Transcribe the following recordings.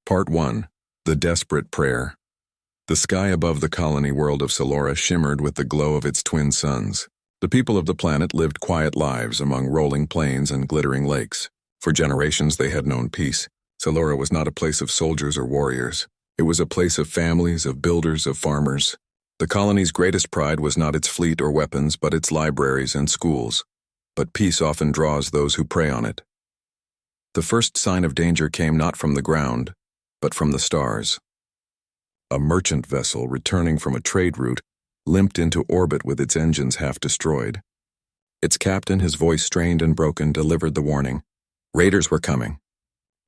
Part 1. The Desperate Prayer. The sky above the colony world of Solora shimmered with the glow of its twin suns. The people of the planet lived quiet lives among rolling plains and glittering lakes. For generations they had known peace. Solora was not a place of soldiers or warriors. It was a place of families, of builders, of farmers. The colony's greatest pride was not its fleet or weapons, but its libraries and schools. But peace often draws those who prey on it. The first sign of danger came not from the ground, but from the stars. A merchant vessel returning from a trade route limped into orbit with its engines half destroyed. Its captain, his voice strained and broken, delivered the warning. Raiders were coming.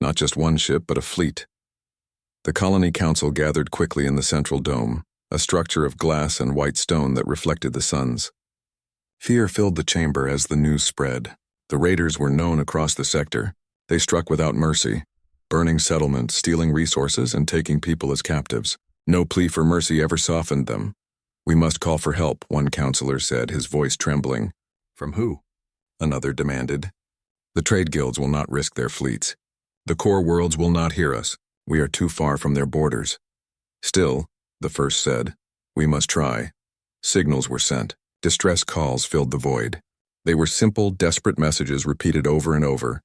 Not just one ship, but a fleet. The colony council gathered quickly in the central dome, a structure of glass and white stone that reflected the suns. Fear filled the chamber as the news spread. The raiders were known across the sector. They struck without mercy, burning settlements, stealing resources, and taking people as captives. No plea for mercy ever softened them. We must call for help, one counselor said, his voice trembling. From who? Another demanded. The trade guilds will not risk their fleets. The core worlds will not hear us. We are too far from their borders. Still, the first said, we must try. Signals were sent. Distress calls filled the void. They were simple, desperate messages repeated over and over.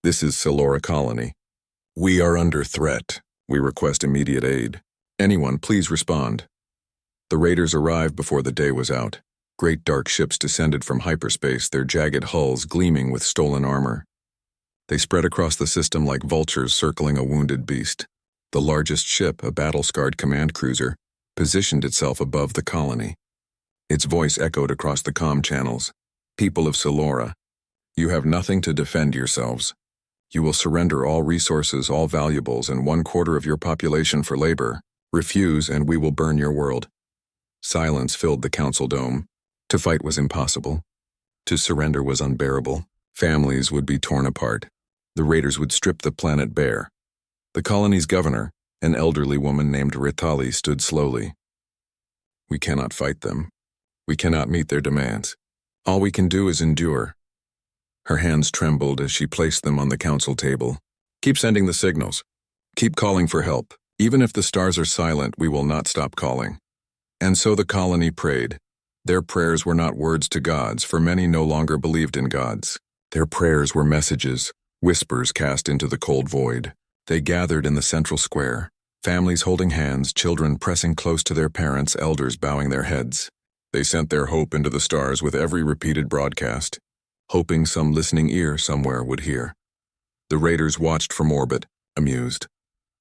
This is Solora Colony. We are under threat. We request immediate aid. Anyone, please respond. The raiders arrived before the day was out. Great dark ships descended from hyperspace, their jagged hulls gleaming with stolen armor. They spread across the system like vultures circling a wounded beast. The largest ship, a battle-scarred command cruiser, positioned itself above the colony. Its voice echoed across the comm channels. People of Solora, you have nothing to defend yourselves. You will surrender all resources, all valuables, and 1/4 of your population for labor. Refuse, and we will burn your world. Silence filled the council dome. To fight was impossible. To surrender was unbearable. Families would be torn apart. The raiders would strip the planet bare. The colony's governor, an elderly woman named Ritali, stood slowly. We cannot fight them. We cannot meet their demands. All we can do is endure. Her hands trembled as she placed them on the council table. Keep sending the signals. Keep calling for help. Even if the stars are silent, we will not stop calling. And so the colony prayed. Their prayers were not words to gods, for many no longer believed in gods. Their prayers were messages, whispers cast into the cold void. They gathered in the central square, families holding hands, children pressing close to their parents, elders bowing their heads. They sent their hope into the stars with every repeated broadcast, hoping some listening ear somewhere would hear. The raiders watched from orbit, amused.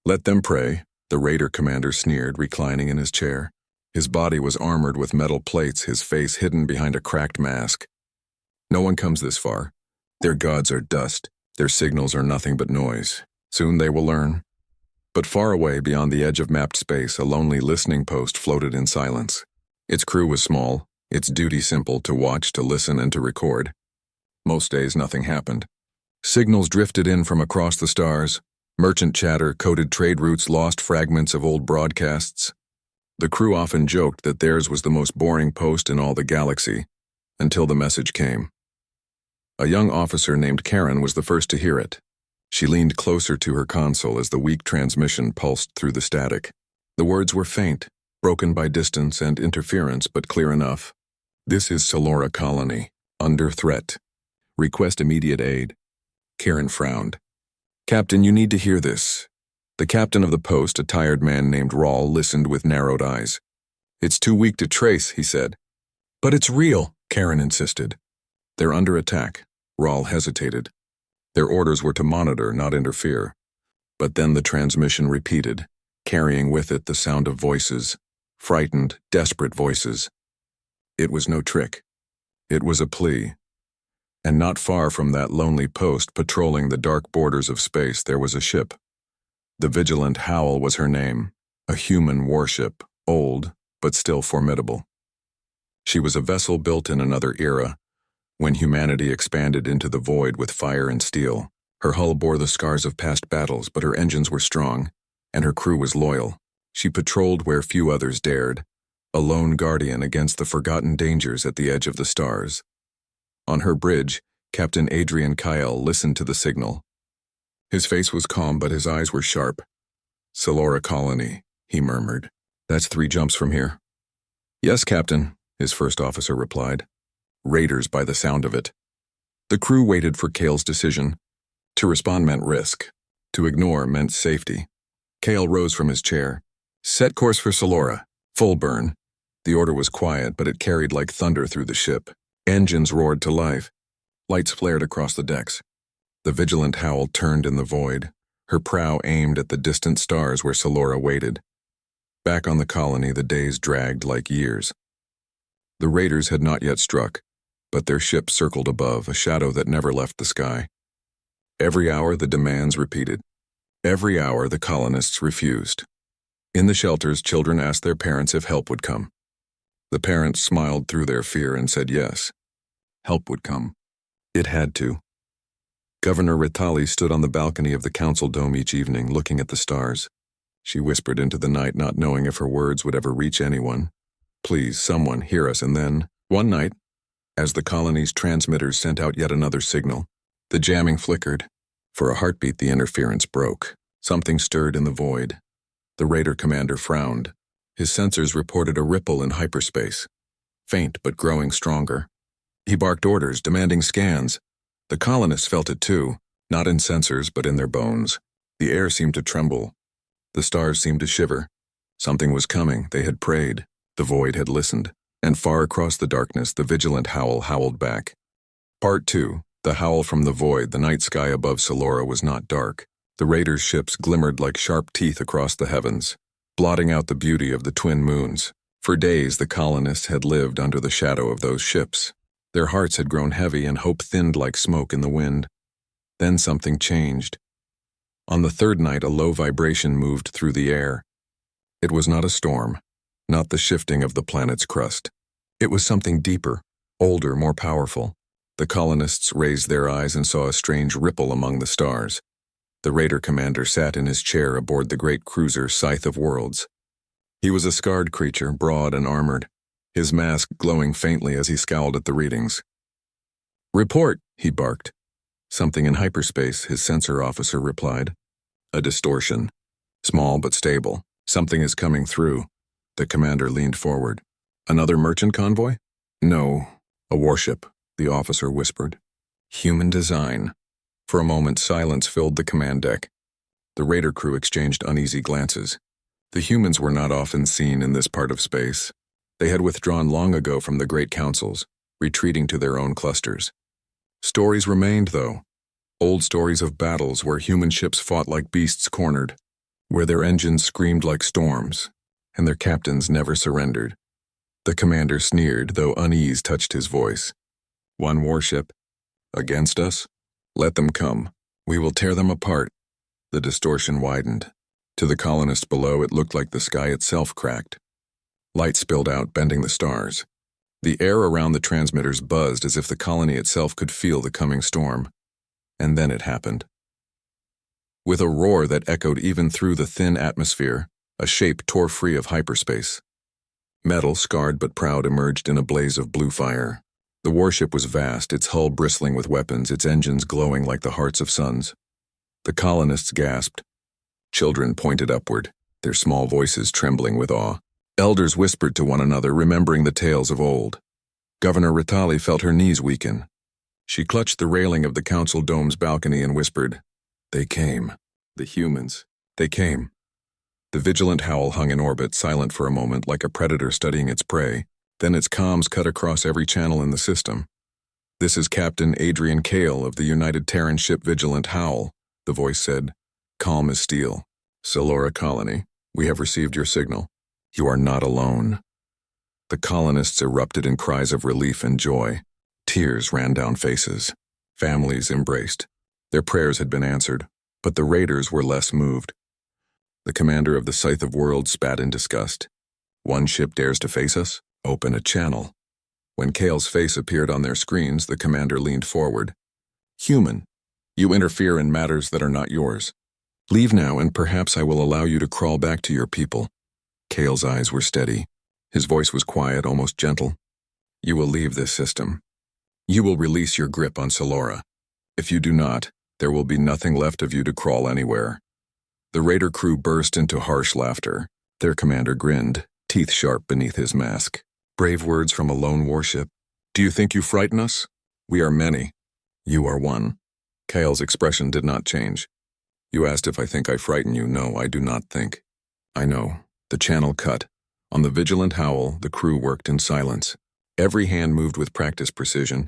Let them pray, the raider commander sneered, reclining in his chair. His body was armored with metal plates, his face hidden behind a cracked mask. No one comes this far. Their gods are dust. Their signals are nothing but noise. Soon they will learn. But far away beyond the edge of mapped space, a lonely listening post floated in silence. Its crew was small, its duty simple, to watch, to listen, and to record. Most days nothing happened. Signals drifted in from across the stars. Merchant chatter, coded trade routes, lost fragments of old broadcasts. The crew often joked that theirs was the most boring post in all the galaxy, until the message came. A young officer named Karen was the first to hear it. She leaned closer to her console as the weak transmission pulsed through the static. The words were faint, broken by distance and interference, but clear enough. This is Solora Colony, under threat. Request immediate aid. Karen frowned. Captain, you need to hear this. The captain of the post, a tired man named Rawl, listened with narrowed eyes. It's too weak to trace, he said. But it's real, Karen insisted. They're under attack. Rawl hesitated. Their orders were to monitor, not interfere. But then the transmission repeated, carrying with it the sound of voices, frightened, desperate voices. It was no trick. It was a plea. And not far from that lonely post, patrolling the dark borders of space, there was a ship. The vigilant Howl was her name, a human warship, old, but still formidable. She was a vessel built in another era, when humanity expanded into the void with fire and steel. Her hull bore the scars of past battles, but her engines were strong, and her crew was loyal. She patrolled where few others dared, a lone guardian against the forgotten dangers at the edge of the stars. On her bridge, Captain Adrian Kyle listened to the signal. His face was calm, but his eyes were sharp. Solora Colony, he murmured. That's 3 jumps from here. Yes, Captain, his first officer replied. Raiders by the sound of it. The crew waited for Kale's decision. To respond meant risk. To ignore meant safety. Kale rose from his chair. Set course for Solora. Full burn. The order was quiet, but it carried like thunder through the ship. Engines roared to life. Lights flared across the decks. The vigilant Howl turned in the void, her prow aimed at the distant stars where Solora waited. Back on the colony, the days dragged like years. The raiders had not yet struck, but their ship circled above, a shadow that never left the sky. Every hour the demands repeated. Every hour the colonists refused. In the shelters, children asked their parents if help would come. The parents smiled through their fear and said yes. Help would come. It had to. Governor Ritali stood on the balcony of the council dome each evening, looking at the stars. She whispered into the night, not knowing if her words would ever reach anyone. Please, someone, hear us. And then, one night, as the colony's transmitters sent out yet another signal, the jamming flickered. For a heartbeat, the interference broke. Something stirred in the void. The raider commander frowned. His sensors reported a ripple in hyperspace. Faint but growing stronger. He barked orders, demanding scans. The colonists felt it too, not in sensors but in their bones. The air seemed to tremble. The stars seemed to shiver. Something was coming. They had prayed. The void had listened. And far across the darkness, the vigilant Howl howled back. Part 2. The howl from the void. The night sky above Solora was not dark. The raiders' ships glimmered like sharp teeth across the heavens, blotting out the beauty of the twin moons. For days, the colonists had lived under the shadow of those ships. Their hearts had grown heavy and hope thinned like smoke in the wind. Then something changed. On the third night, a low vibration moved through the air. It was not a storm, not the shifting of the planet's crust. It was something deeper, older, more powerful. The colonists raised their eyes and saw a strange ripple among the stars. The raider commander sat in his chair aboard the great cruiser Scythe of Worlds. He was a scarred creature, broad and armored, his mask glowing faintly as he scowled at the readings. Report, he barked. Something in hyperspace, his sensor officer replied. A distortion. Small but stable. Something is coming through. The commander leaned forward. Another merchant convoy? No, a warship, the officer whispered. Human design. For a moment, silence filled the command deck. The raider crew exchanged uneasy glances. The humans were not often seen in this part of space. They had withdrawn long ago from the great councils, retreating to their own clusters. Stories remained, though. Old stories of battles where human ships fought like beasts cornered, where their engines screamed like storms, and their captains never surrendered. The commander sneered, though unease touched his voice. One warship? Against us? Let them come. We will tear them apart. The distortion widened. To the colonists below, it looked like the sky itself cracked. Light spilled out, bending the stars. The air around the transmitters buzzed as if the colony itself could feel the coming storm. And then it happened. With a roar that echoed even through the thin atmosphere, a shape tore free of hyperspace. Metal, scarred but proud, emerged in a blaze of blue fire. The warship was vast, its hull bristling with weapons, its engines glowing like the hearts of suns. The colonists gasped. Children pointed upward, their small voices trembling with awe. Elders whispered to one another, remembering the tales of old. Governor Ritali felt her knees weaken. She clutched the railing of the council dome's balcony and whispered, They came. The humans. They came. The vigilant Howl hung in orbit, silent for a moment like a predator studying its prey. Then its comms cut across every channel in the system. This is Captain Adrian Kale of the United Terran ship Vigilant Howl, the voice said, calm as steel. Solora Colony, we have received your signal. You are not alone. The colonists erupted in cries of relief and joy. Tears ran down faces. Families embraced. Their prayers had been answered, but the raiders were less moved. The commander of the Scythe of Worlds spat in disgust. One ship dares to face us? Open a channel. When Kale's face appeared on their screens, the commander leaned forward. Human, you interfere in matters that are not yours. Leave now, and perhaps I will allow you to crawl back to your people. Kale's eyes were steady. His voice was quiet, almost gentle. You will leave this system. You will release your grip on Solora. If you do not, there will be nothing left of you to crawl anywhere. The raider crew burst into harsh laughter. Their commander grinned, teeth sharp beneath his mask. Brave words from a lone warship. Do you think you frighten us? We are many. You are one. Kale's expression did not change. You asked if I think I frighten you. No, I do not think. I know. The channel cut. On the vigilant Howl, the crew worked in silence. Every hand moved with practiced precision.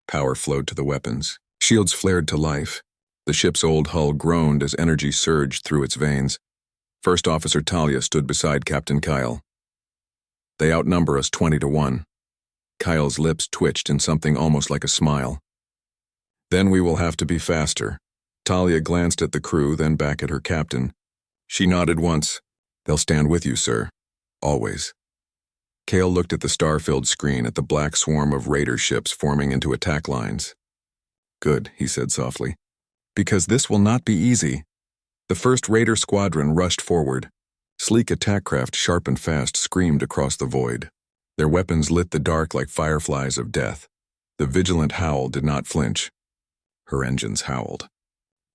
Power flowed to the weapons. Shields flared to life. The ship's old hull groaned as energy surged through its veins. First Officer Talia stood beside Captain Kyle. They outnumber us 20-1. Kyle's lips twitched in something almost like a smile. Then we will have to be faster. Talia glanced at the crew, then back at her captain. She nodded once. They'll stand with you, sir. Always. Kale looked at the star-filled screen at the black swarm of raider ships forming into attack lines. Good, he said softly. Because this will not be easy. The first raider squadron rushed forward. Sleek attack craft, sharp and fast, screamed across the void. Their weapons lit the dark like fireflies of death. The vigilant Howl did not flinch. Her engines howled.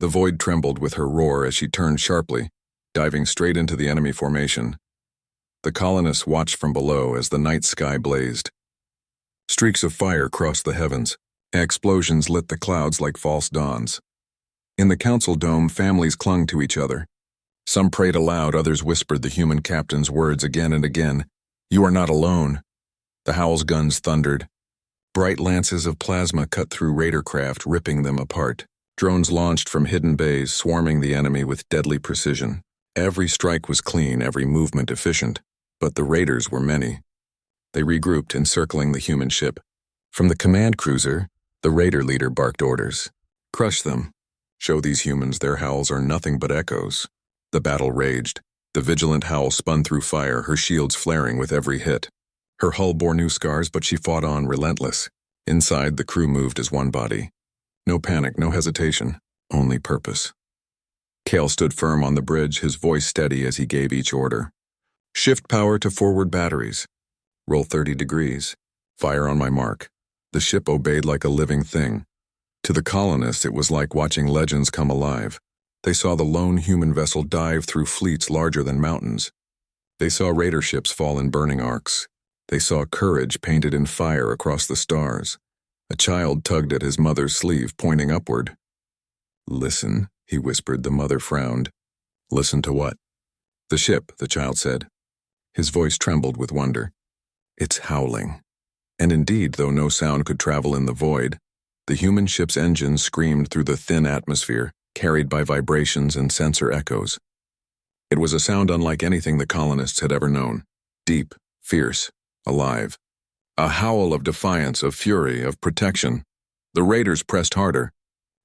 The void trembled with her roar as she turned sharply, diving straight into the enemy formation. The colonists watched from below as the night sky blazed. Streaks of fire crossed the heavens. Explosions lit the clouds like false dawns. In the council dome, families clung to each other. Some prayed aloud, others whispered the human captain's words again and again. You are not alone. The Howl's guns thundered. Bright lances of plasma cut through raider craft, ripping them apart. Drones launched from hidden bays, swarming the enemy with deadly precision. Every strike was clean, every movement efficient. But the raiders were many. They regrouped, encircling the human ship. From the command cruiser, the raider leader barked orders. Crush them. Show these humans their howls are nothing but echoes. The battle raged. The vigilant Howl spun through fire, her shields flaring with every hit. Her hull bore new scars, but she fought on, relentless. Inside, the crew moved as one body. No panic, no hesitation, only purpose. Kale stood firm on the bridge, his voice steady as he gave each order. Shift power to forward batteries. Roll 30 degrees. Fire on my mark. The ship obeyed like a living thing. To the colonists, it was like watching legends come alive. They saw the lone human vessel dive through fleets larger than mountains. They saw raider ships fall in burning arcs. They saw courage painted in fire across the stars. A child tugged at his mother's sleeve, pointing upward. Listen, he whispered. The mother frowned. Listen to what? The ship, the child said. His voice trembled with wonder. It's howling. And indeed, though no sound could travel in the void, the human ship's engines screamed through the thin atmosphere, carried by vibrations and sensor echoes. It was a sound unlike anything the colonists had ever known. Deep, fierce, alive. A howl of defiance, of fury, of protection. The raiders pressed harder.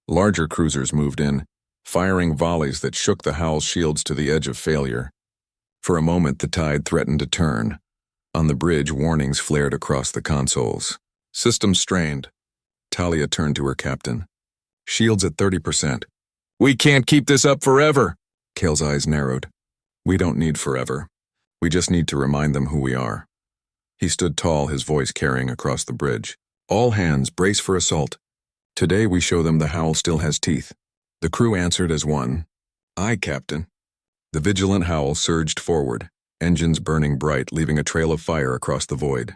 Larger cruisers moved in, firing volleys that shook the Howl's shields to the edge of failure. For a moment, the tide threatened to turn. On the bridge, warnings flared across the consoles. Systems strained. Talia turned to her captain. Shields at 30%. We can't keep this up forever. Kale's eyes narrowed. We don't need forever. We just need to remind them who we are. He stood tall, his voice carrying across the bridge. All hands, brace for assault. Today we show them the Howl still has teeth. The crew answered as one. Aye, Captain. The vigilant Howl surged forward, engines burning bright, leaving a trail of fire across the void.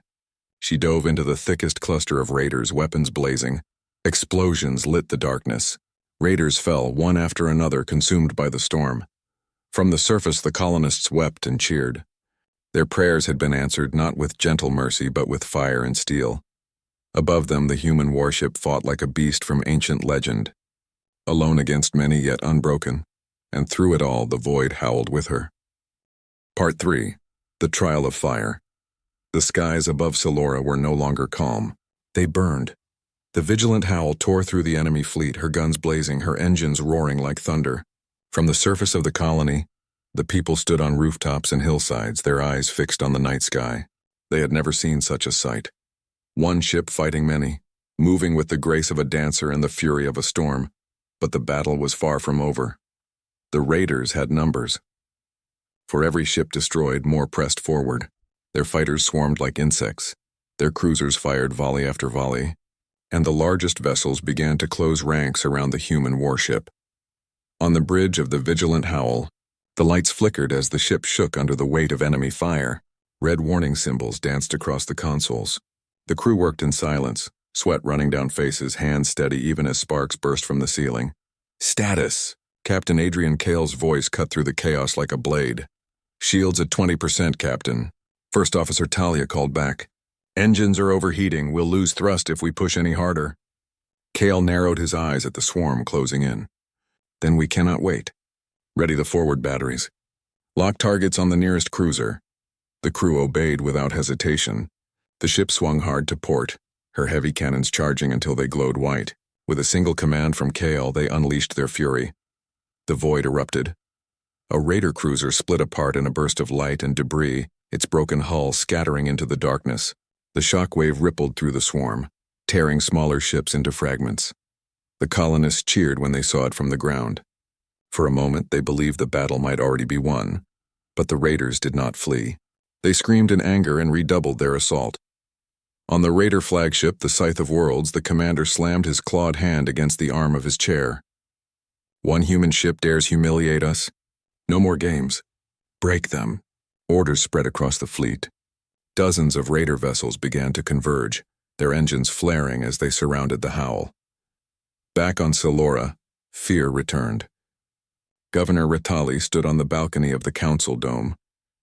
She dove into the thickest cluster of raiders, weapons blazing. Explosions lit the darkness. Raiders fell, one after another, consumed by the storm. From the surface, the colonists wept and cheered. Their prayers had been answered not with gentle mercy, but with fire and steel. Above them, the human warship fought like a beast from ancient legend. Alone against many, yet unbroken. And through it all, the void howled with her. Part 3. The Trial of Fire. The skies above Solora were no longer calm. They burned. The vigilant Howl tore through the enemy fleet, her guns blazing, her engines roaring like thunder. From the surface of the colony, the people stood on rooftops and hillsides, their eyes fixed on the night sky. They had never seen such a sight. One ship fighting many, moving with the grace of a dancer and the fury of a storm. But the battle was far from over. The raiders had numbers. For every ship destroyed, more pressed forward. Their fighters swarmed like insects. Their cruisers fired volley after volley. And the largest vessels began to close ranks around the human warship. On the bridge of the vigilant Howl, The lights flickered as the ship shook under the weight of enemy fire. Red warning symbols danced across the consoles. The crew worked in silence, sweat running down faces, hands steady even as sparks burst from the ceiling. Status! Captain Adrian Cale's voice cut through the chaos like a blade. Shields at 20%, Captain. First Officer Talia called back. Engines are overheating. We'll lose thrust if we push any harder. Cale narrowed his eyes at the swarm closing in. Then we cannot wait. Ready the forward batteries. Lock targets on the nearest cruiser. The crew obeyed without hesitation. The ship swung hard to port, her heavy cannons charging until they glowed white. With a single command from Cale, they unleashed their fury. The void erupted. A raider cruiser split apart in a burst of light and debris, its broken hull scattering into the darkness. The shockwave rippled through the swarm, tearing smaller ships into fragments. The colonists cheered when they saw it from the ground. For a moment, they believed the battle might already be won, but the raiders did not flee. They screamed in anger and redoubled their assault. On the raider flagship, the Scythe of Worlds, the commander slammed his clawed hand against the arm of his chair. One human ship dares humiliate us? No more games. Break them. Orders spread across the fleet. Dozens of raider vessels began to converge, their engines flaring as they surrounded the Howl. Back on Silora, fear returned. Governor Ritali stood on the balcony of the council dome,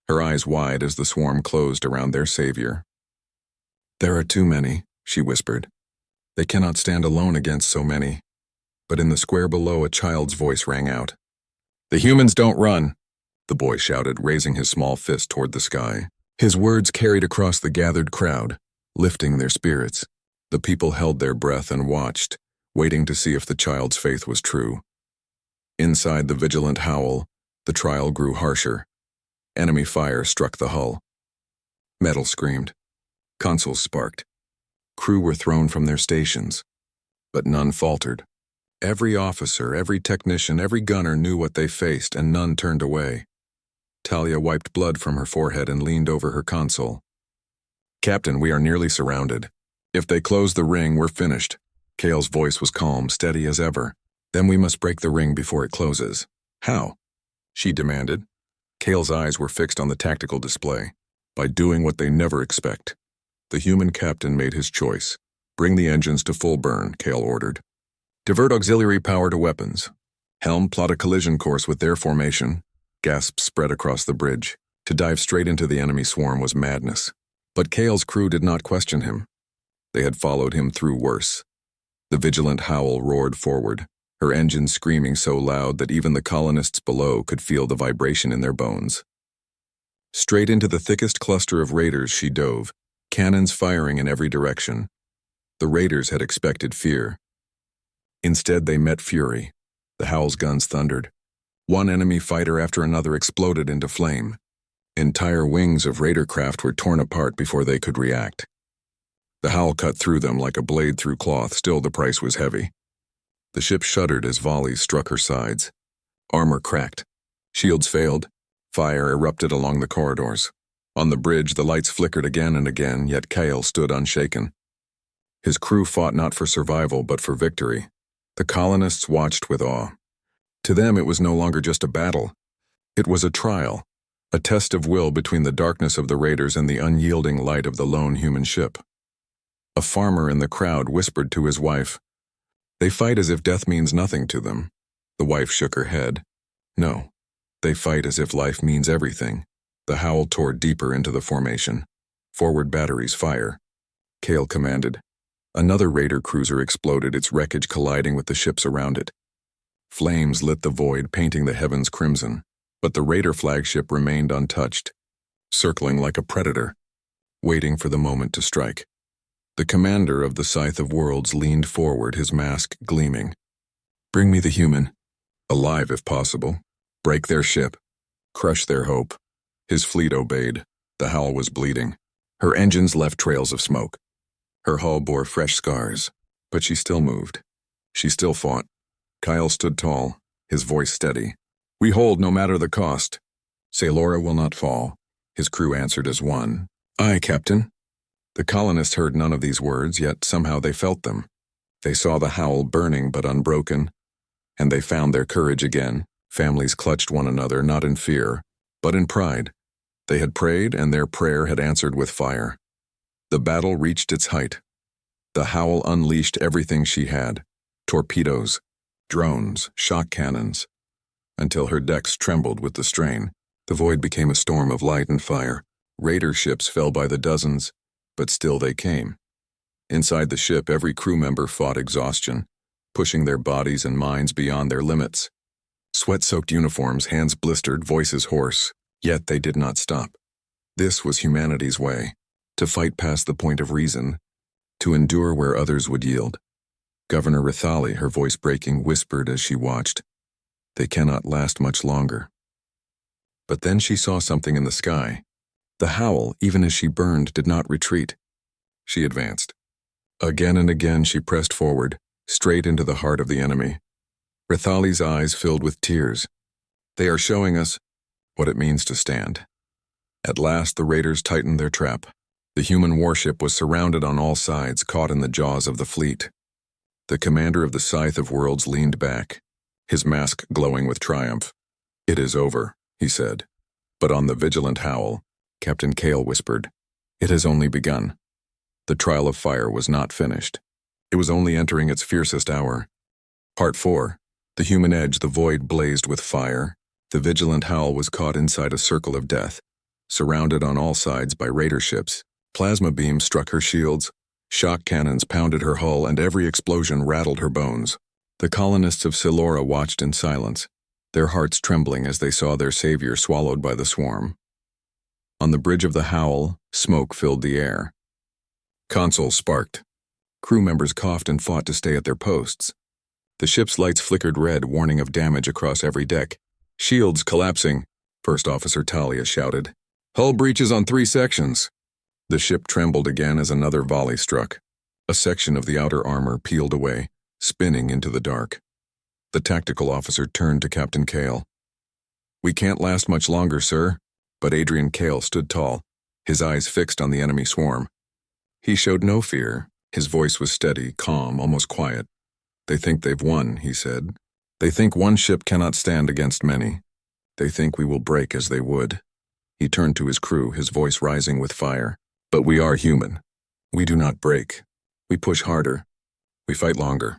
her eyes wide as the swarm closed around their savior. There are too many, she whispered. They cannot stand alone against so many. But in the square below, a child's voice rang out. The humans don't run, the boy shouted, raising his small fist toward the sky. His words carried across the gathered crowd, lifting their spirits. The people held their breath and watched, waiting to see if the child's faith was true. Inside the vigilant Howl, the trial grew harsher. Enemy fire struck the hull. Metal screamed. Consoles sparked. Crew were thrown from their stations, but none faltered. Every officer, every technician, every gunner knew what they faced, and none turned away. Talia wiped blood from her forehead and leaned over her console. Captain, we are nearly surrounded. If they close the ring, we're finished. Cale's voice was calm, steady as ever. Then we must break the ring before it closes. How? She demanded. Cale's eyes were fixed on the tactical display. By doing what they never expect. The human captain made his choice. Bring the engines to full burn, Cale ordered. Divert auxiliary power to weapons. Helm, plot a collision course with their formation. Gasps spread across the bridge. To dive straight into the enemy swarm was madness. But Cale's crew did not question him. They had followed him through worse. The vigilant Howl roared forward, her engines screaming so loud that even the colonists below could feel the vibration in their bones. Straight into the thickest cluster of raiders she dove, cannons firing in every direction. The raiders had expected fear. Instead, they met fury. The Howl's guns thundered. One enemy fighter after another exploded into flame. Entire wings of raider craft were torn apart before they could react. The Howl cut through them like a blade through cloth, still the price was heavy. The ship shuddered as volleys struck her sides. Armor cracked. Shields failed. Fire erupted along the corridors. On the bridge, the lights flickered again and again, yet Cale stood unshaken. His crew fought not for survival, but for victory. The colonists watched with awe. To them, it was no longer just a battle. It was a trial, a test of will between the darkness of the raiders and the unyielding light of the lone human ship. A farmer in the crowd whispered to his wife, "They fight as if death means nothing to them." The wife shook her head. "No, they fight as if life means everything." The Howl tore deeper into the formation. "Forward batteries, fire," Cale commanded. Another raider cruiser exploded, its wreckage colliding with the ships around it. Flames lit the void, painting the heavens crimson, but the raider flagship remained untouched, circling like a predator, waiting for the moment to strike. The commander of the Scythe of Worlds leaned forward, his mask gleaming. "Bring me the human. Alive if possible. Break their ship. Crush their hope." His fleet obeyed. The Howl was bleeding. Her engines left trails of smoke. Her hull bore fresh scars, but she still moved. She still fought. Kyle stood tall, his voice steady. "We hold no matter the cost. Sailora will not fall," his crew answered as one. "Aye, Captain." The colonists heard none of these words, yet somehow they felt them. They saw the Howl burning but unbroken, and they found their courage again, Families clutched one another, not in fear, but in pride. They had prayed, and their prayer had answered with fire. The battle reached its height. The Howl unleashed everything she had: torpedoes, drones, shock cannons, until her decks trembled with the strain. The void became a storm of light and fire. Raider ships fell by the dozens, but still they came. Inside the ship, every crew member fought exhaustion, pushing their bodies and minds beyond their limits. Sweat-soaked uniforms, hands blistered, voices hoarse, yet they did not stop. This was humanity's way: to fight past the point of reason, to endure where others would yield. Governor Rithali, her voice breaking, whispered as she watched, "They cannot last much longer." But then she saw something in the sky. The Howl, even as she burned, did not retreat. She advanced. Again and again she pressed forward, straight into the heart of the enemy. Rithali's eyes filled with tears. "They are showing us what it means to stand." At last the raiders tightened their trap. The human warship was surrounded on all sides, caught in the jaws of the fleet. The commander of the Scythe of Worlds leaned back, his mask glowing with triumph. "It is over," he said. But on the vigilant Howl, Captain Kale whispered, "It has only begun." The trial of fire was not finished. It was only entering its fiercest hour. Part 4. The human edge, the void blazed with fire. The vigilant Howl was caught inside a circle of death, surrounded on all sides by raider ships. Plasma beams struck her shields, shock cannons pounded her hull, and every explosion rattled her bones. The colonists of Silora watched in silence, their hearts trembling as they saw their savior swallowed by the swarm. On the bridge of the Howl, smoke filled the air. Consoles sparked. Crew members coughed and fought to stay at their posts. The ship's lights flickered red, warning of damage across every deck. "Shields collapsing," First Officer Talia shouted. "Hull breaches on 3 sections." The ship trembled again as another volley struck. A section of the outer armor peeled away, spinning into the dark. The tactical officer turned to Captain Kale. "We can't last much longer, sir." But Adrian Kale stood tall, his eyes fixed on the enemy swarm. He showed no fear. His voice was steady, calm, almost quiet. "They think they've won," he said. "They think one ship cannot stand against many. They think we will break as they would." He turned to his crew, his voice rising with fire. "But we are human. We do not break. We push harder. We fight longer.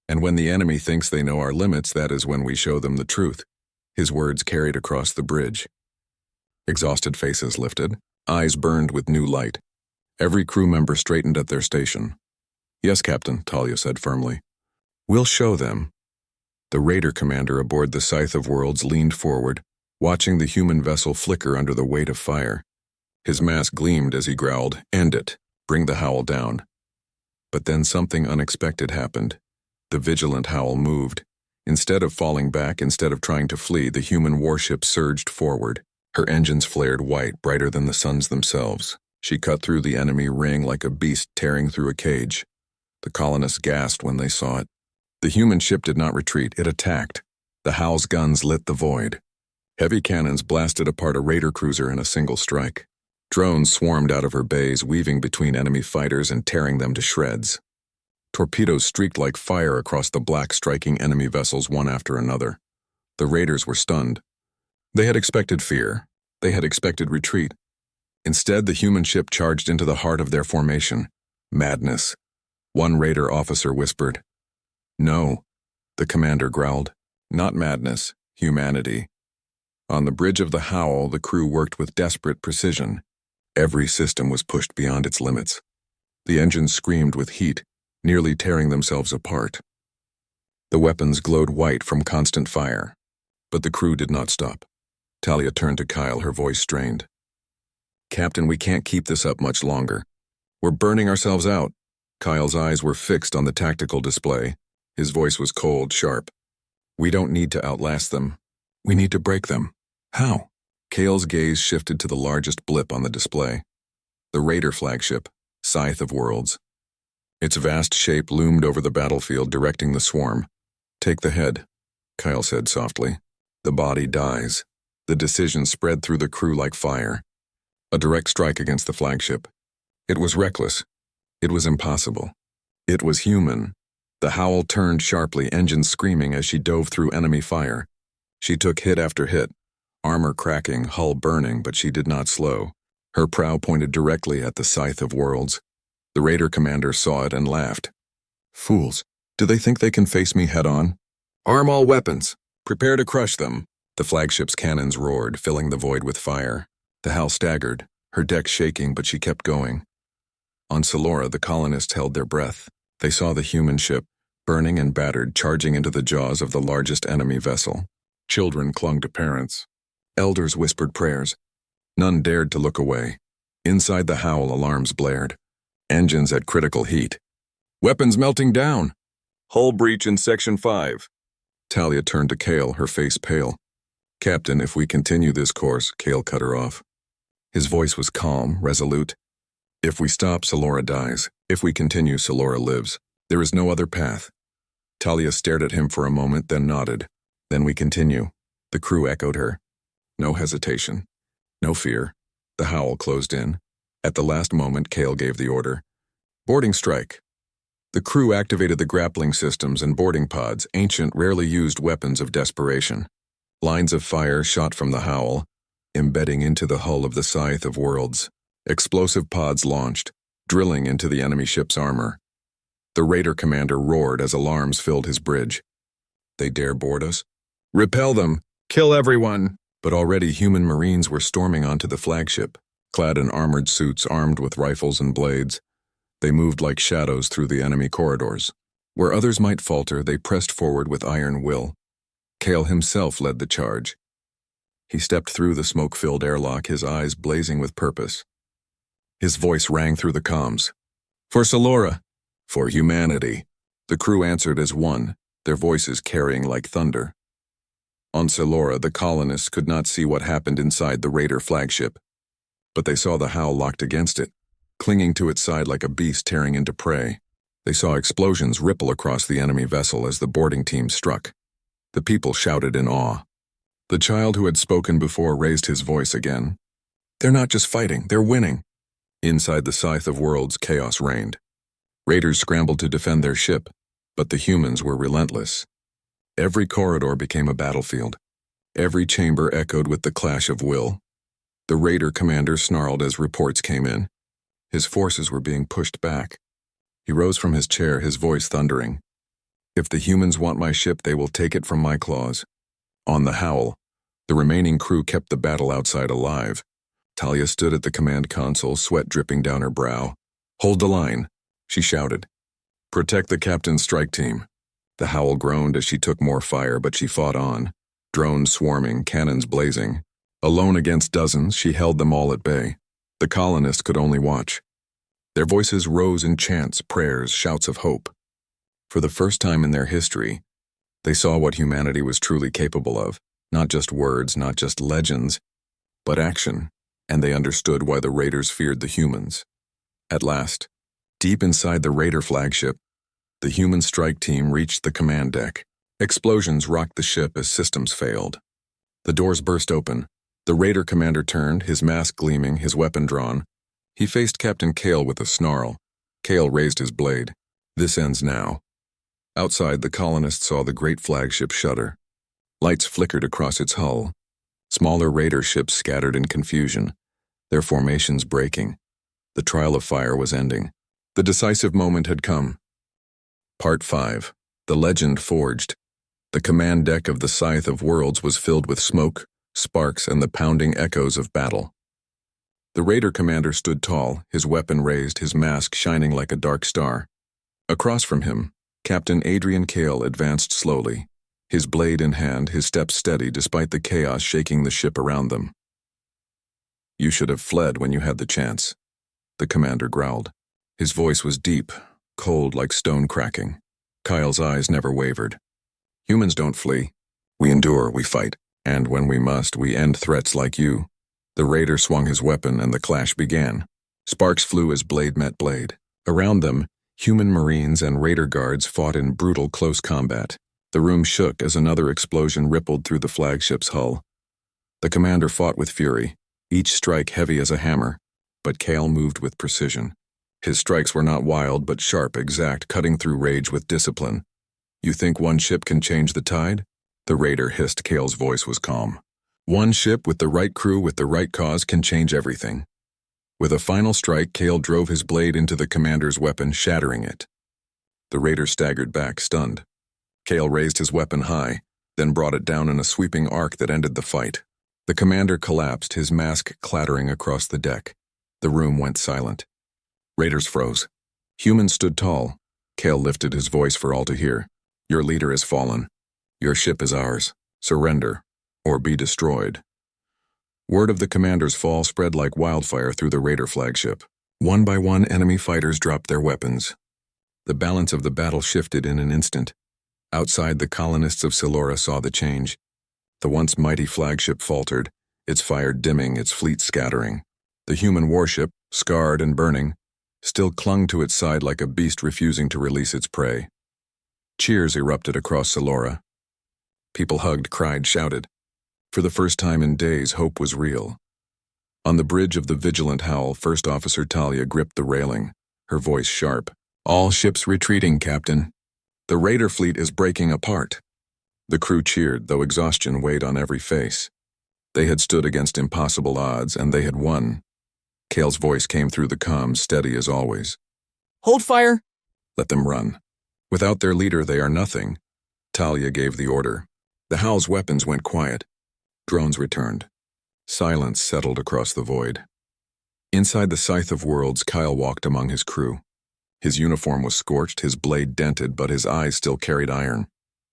And when the enemy thinks they know our limits, that is when we show them the truth." His words carried across the bridge. Exhausted faces lifted, eyes burned with new light. Every crew member straightened at their station. "Yes, Captain," Talia said firmly. "We'll show them." The raider commander aboard the Scythe of Worlds leaned forward, watching the human vessel flicker under the weight of fire. His mask gleamed as he growled, "End it. Bring the Howl down." But then something unexpected happened. The vigilant Howl moved. Instead of falling back, instead of trying to flee, the human warship surged forward. Her engines flared white, brighter than the suns themselves. She cut through the enemy ring like a beast tearing through a cage. The colonists gasped when they saw it. The human ship did not retreat, it attacked. The Howl's guns lit the void. Heavy cannons blasted apart a raider cruiser in a single strike. Drones swarmed out of her bays, weaving between enemy fighters and tearing them to shreds. Torpedoes streaked like fire across the black, striking enemy vessels one after another. The raiders were stunned. They had expected fear. They had expected retreat. Instead, the human ship charged into the heart of their formation. Madness. One raider officer whispered. "No," the commander growled. "Not madness, humanity." On the bridge of the Howl, the crew worked with desperate precision. Every system was pushed beyond its limits. The engines screamed with heat, nearly tearing themselves apart. The weapons glowed white from constant fire. But the crew did not stop. Talia turned to Kyle, her voice strained. "Captain, we can't keep this up much longer. We're burning ourselves out." Kyle's eyes were fixed on the tactical display. His voice was cold, sharp. "We don't need to outlast them. We need to break them." "How?" Kale's gaze shifted to the largest blip on the display. The Raider flagship, Scythe of Worlds. Its vast shape loomed over the battlefield, directing the swarm. "Take the head," Kyle said softly. "The body dies." The decision spread through the crew like fire. A direct strike against the flagship. It was reckless. It was impossible. It was human. The Howl turned sharply, engines screaming as she dove through enemy fire. She took hit after hit, armor cracking, hull burning, but she did not slow. Her prow pointed directly at the Scythe of Worlds. The raider commander saw it and laughed. Fools, do they think they can face me head-on? Arm all weapons. Prepare to crush them. The flagship's cannons roared, filling the void with fire. The Hal staggered, her deck shaking, but she kept going. On Solora, the colonists held their breath. They saw the human ship, burning and battered, charging into the jaws of the largest enemy vessel. Children clung to parents. Elders whispered prayers. None dared to look away. Inside the Howl, alarms blared. Engines at critical heat. Weapons melting down! Hull breach in Section 5. Talia turned to Kale, her face pale. Captain, if we continue this course, Kale cut her off. His voice was calm, resolute. If we stop, Solora dies. If we continue, Solora lives. There is no other path. Talia stared at him for a moment, then nodded. Then we continue. The crew echoed her. No hesitation. No fear. The Howl closed in. At the last moment, Kale gave the order. Boarding strike. The crew activated the grappling systems and boarding pods, ancient, rarely used weapons of desperation. Lines of fire shot from the Howl, embedding into the hull of the Scythe of Worlds. Explosive pods launched, drilling into the enemy ship's armor. The raider commander roared as alarms filled his bridge. They dare board us? Repel them! Kill everyone! But already human marines were storming onto the flagship, clad in armored suits armed with rifles and blades. They moved like shadows through the enemy corridors. Where others might falter, they pressed forward with iron will. Kale himself led the charge. He stepped through the smoke-filled airlock, his eyes blazing with purpose. His voice rang through the comms. For Solora! For humanity! The crew answered as one, their voices carrying like thunder. On Solora, the colonists could not see what happened inside the raider flagship, but they saw the Howl locked against it, clinging to its side like a beast tearing into prey. They saw explosions ripple across the enemy vessel as the boarding team struck. The people shouted in awe. The child who had spoken before raised his voice again. They're not just fighting, they're winning. Inside the Scythe of Worlds, chaos reigned. Raiders scrambled to defend their ship, but the humans were relentless. Every corridor became a battlefield. Every chamber echoed with the clash of will. The raider commander snarled as reports came in. His forces were being pushed back. He rose from his chair, his voice thundering. If the humans want my ship, they will take it from my claws. On the Howl, the remaining crew kept the battle outside alive. Talia stood at the command console, sweat dripping down her brow. Hold the line, she shouted. Protect the captain's strike team. The Howl groaned as she took more fire, but she fought on. Drones swarming, cannons blazing. Alone against dozens, she held them all at bay. The colonists could only watch. Their voices rose in chants, prayers, shouts of hope. For the first time in their history, they saw what humanity was truly capable of. Not just words, not just legends, but action. And they understood why the raiders feared the humans. At last, deep inside the raider flagship, the human strike team reached the command deck. Explosions rocked the ship as systems failed. The doors burst open. The raider commander turned, his mask gleaming, his weapon drawn. He faced Captain Kale with a snarl. Kale raised his blade. This ends now. Outside, the colonists saw the great flagship shudder. Lights flickered across its hull. Smaller raider ships scattered in confusion, their formations breaking. The trial of fire was ending. The decisive moment had come. Part 5. The Legend Forged. The command deck of the Scythe of Worlds was filled with smoke, sparks, and the pounding echoes of battle. The raider commander stood tall, his weapon raised, his mask shining like a dark star. Across from him, Captain Adrian Kale advanced slowly, his blade in hand, his steps steady despite the chaos shaking the ship around them. You should have fled when you had the chance, the commander growled. His voice was deep, cold like stone cracking. Kyle's eyes never wavered. Humans don't flee. We endure, we fight, and when we must, we end threats like you. The raider swung his weapon and the clash began. Sparks flew as blade met blade. Around them, human marines and raider guards fought in brutal close combat. The room shook as another explosion rippled through the flagship's hull. The commander fought with fury, each strike heavy as a hammer, but Kale moved with precision. His strikes were not wild but sharp, exact, cutting through rage with discipline. You think one ship can change the tide? The raider hissed. Kale's voice was calm. One ship with the right crew with the right cause can change everything. With a final strike, Kale drove his blade into the commander's weapon, shattering it. The raider staggered back, stunned. Kale raised his weapon high, then brought it down in a sweeping arc that ended the fight. The commander collapsed, his mask clattering across the deck. The room went silent. Raiders froze. Humans stood tall. Kale lifted his voice for all to hear. Your leader has fallen. Your ship is ours. Surrender, or be destroyed. Word of the commander's fall spread like wildfire through the raider flagship. One by one, enemy fighters dropped their weapons. The balance of the battle shifted in an instant. Outside, the colonists of Silora saw the change. The once mighty flagship faltered, its fire dimming, its fleet scattering. The human warship, scarred and burning, still clung to its side like a beast refusing to release its prey. Cheers erupted across Silora. People hugged, cried, shouted. For the first time in days, hope was real. On the bridge of the vigilant Howl, First Officer Talia gripped the railing, her voice sharp. All ships retreating, Captain. The raider fleet is breaking apart. The crew cheered, though exhaustion weighed on every face. They had stood against impossible odds, and they had won. Kale's voice came through the comms, steady as always. Hold fire! Let them run. Without their leader, they are nothing. Talia gave the order. The Howl's weapons went quiet. Drones returned. Silence settled across the void. Inside the Scythe of Worlds, Kyle walked among his crew. His uniform was scorched, his blade dented, but his eyes still carried iron.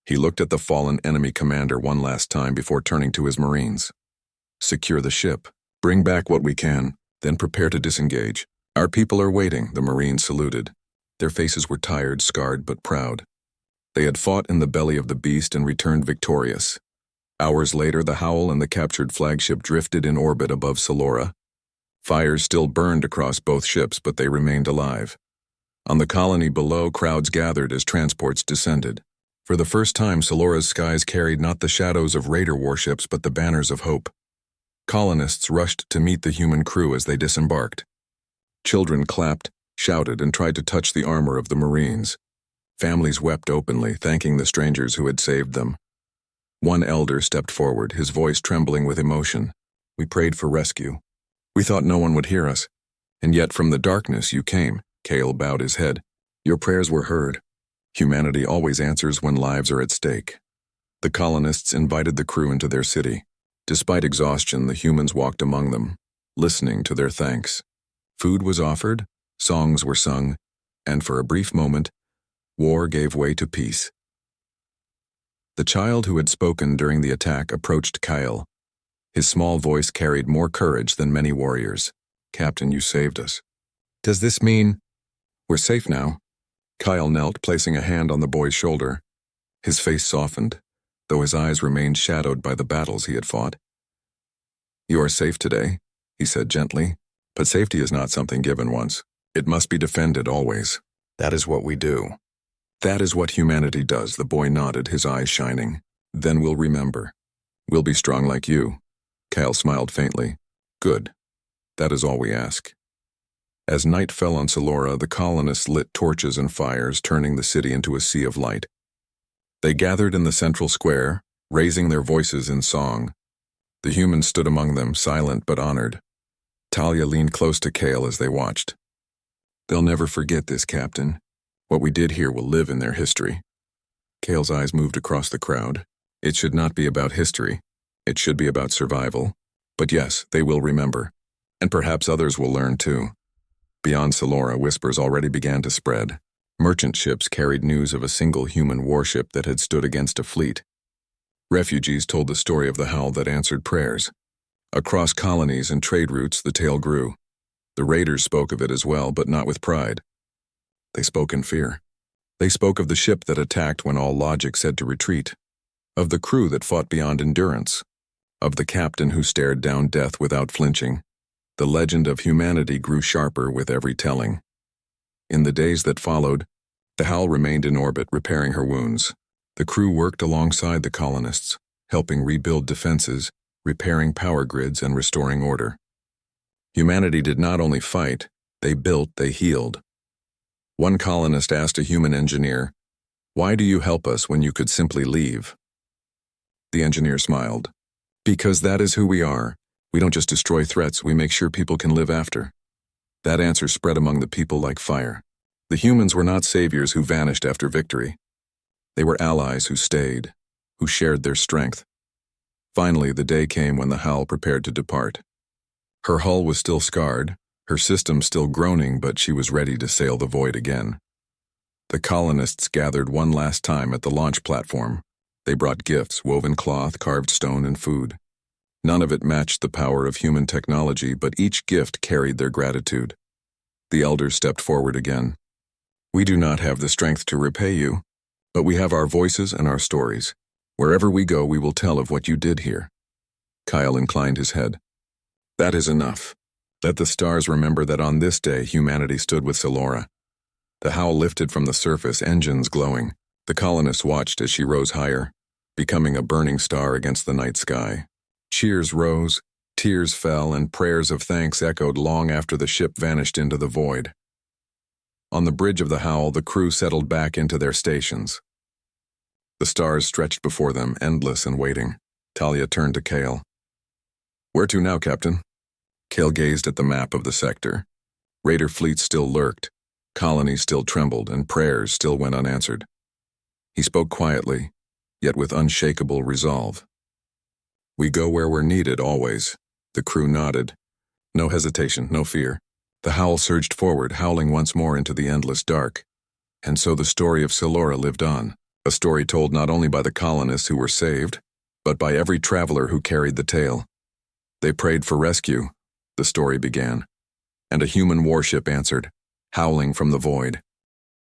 He looked at the fallen enemy commander one last time before turning to his Marines. Secure the ship. Bring back what we can, then prepare to disengage. Our people are waiting, the Marines saluted. Their faces were tired, scarred, but proud. They had fought in the belly of the beast and returned victorious. Hours later, the Howl and the captured flagship drifted in orbit above Silora. Fires still burned across both ships, but they remained alive. On the colony below, crowds gathered as transports descended. For the first time, Silora's skies carried not the shadows of raider warships, but the banners of hope. Colonists rushed to meet the human crew as they disembarked. Children clapped, shouted, and tried to touch the armor of the Marines. Families wept openly, thanking the strangers who had saved them. One elder stepped forward, his voice trembling with emotion. We prayed for rescue. We thought no one would hear us. And yet from the darkness you came. Kale bowed his head. Your prayers were heard. Humanity always answers when lives are at stake. The colonists invited the crew into their city. Despite exhaustion, the humans walked among them, listening to their thanks. Food was offered, songs were sung, and for a brief moment, war gave way to peace. The child who had spoken during the attack approached Kyle. His small voice carried more courage than many warriors. Captain, you saved us. Does this mean we're safe now? Kyle knelt, placing a hand on the boy's shoulder. His face softened, though his eyes remained shadowed by the battles he had fought. You are safe today, he said gently, but safety is not something given once. It must be defended always. That is what we do. That is what humanity does, the boy nodded, his eyes shining. Then we'll remember. We'll be strong like you. Kyle smiled faintly. Good. That is all we ask. As night fell on Silora, the colonists lit torches and fires, turning the city into a sea of light. They gathered in the central square, raising their voices in song. The humans stood among them, silent but honored. Talia leaned close to Kale as they watched. They'll never forget this, Captain. What we did here will live in their history. Kale's eyes moved across the crowd. It should not be about history. It should be about survival. But yes, they will remember. And perhaps others will learn too. Beyond Silora, whispers already began to spread. Merchant ships carried news of a single human warship that had stood against a fleet. Refugees told the story of the Howl that answered prayers. Across colonies and trade routes, the tale grew. The raiders spoke of it as well, but not with pride. They spoke in fear. They spoke of the ship that attacked when all logic said to retreat. Of the crew that fought beyond endurance. Of the captain who stared down death without flinching. The legend of humanity grew sharper with every telling. In the days that followed, the Howl remained in orbit, repairing her wounds. The crew worked alongside the colonists, helping rebuild defenses, repairing power grids, and restoring order. Humanity did not only fight, they built, they healed. One colonist asked a human engineer, "Why do you help us when you could simply leave?" The engineer smiled. Because that is who we are. We don't just destroy threats, we make sure people can live after. That answer spread among the people like fire. The humans were not saviors who vanished after victory. They were allies who stayed, who shared their strength. Finally, the day came when the Howl prepared to depart. Her hull was still scarred, her system still groaning, but she was ready to sail the void again. The colonists gathered one last time at the launch platform. They brought gifts, woven cloth, carved stone, and food. None of it matched the power of human technology, but each gift carried their gratitude. The elders stepped forward again. We do not have the strength to repay you, but we have our voices and our stories. Wherever we go, we will tell of what you did here. Kyle inclined his head. That is enough. Let the stars remember that on this day humanity stood with Salora. The Howl lifted from the surface, engines glowing. The colonists watched as she rose higher, becoming a burning star against the night sky. Cheers rose, tears fell, and prayers of thanks echoed long after the ship vanished into the void. On the bridge of the Howl, the crew settled back into their stations. The stars stretched before them, endless and waiting. Talia turned to Kale. Where to now, Captain? Kale gazed at the map of the sector. Raider fleets still lurked, colonies still trembled, and prayers still went unanswered. He spoke quietly, yet with unshakable resolve. We go where we're needed, always. The crew nodded. No hesitation, no fear. The Howl surged forward, howling once more into the endless dark. And so the story of Salora lived on, a story told not only by the colonists who were saved, but by every traveler who carried the tale. They prayed for rescue, the story began, and a human warship answered, howling from the void.